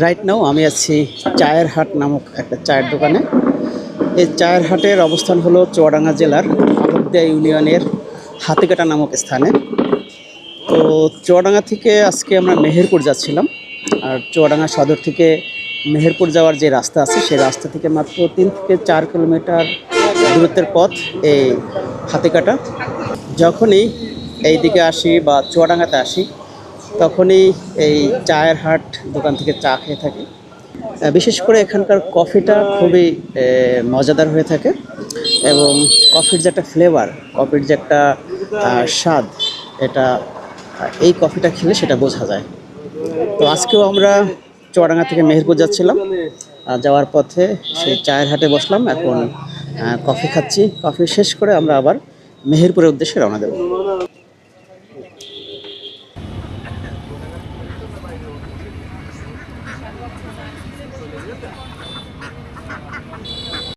Right now আমি আছি চায়ের হাট নামক একটা চায়ের দোকানে। এই চায়ের হাটের অবস্থান হলো চুয়াডাঙ্গা জেলার মাধবদিয়া ইউনিয়নের হাতিকাটা নামক স্থানে। তো চুয়াডাঙ্গা থেকে আজকে আমরা মেহেরপুর যাচ্ছিলাম। আর চুয়াডাঙ্গা সদর থেকে মেহেরপুর যাওয়ার যে রাস্তা আছে সেই রাস্তা থেকে মাত্র 3 থেকে 4 কিলোমিটার দূরত্বের পথ এই হাতিকাটা। যখনই এই দিকে আসি বা চুয়াডাঙ্গাতে আসি তখনই এই চায়ের হাট দোকান থেকে চা খেয়ে থাকি। বিশেষ করে এখানকার কফিটা খুবই মজাদার হয়ে থাকে এবং কফির যে একটা ফ্লেভার, কফির যে একটা স্বাদ, এটা এই কফিটা খেলে সেটা বোঝা যায়। তো আজকেও আমরা চুয়াডাঙ্গা থেকে মেহেরপুর যাচ্ছিলাম। যাওয়ার পথে সেই চায়ের হাটে বসলাম। এখন কফি খাচ্ছি। কফি শেষ করে আমরা আবার মেহেরপুরের উদ্দেশ্যে রওনা দেব।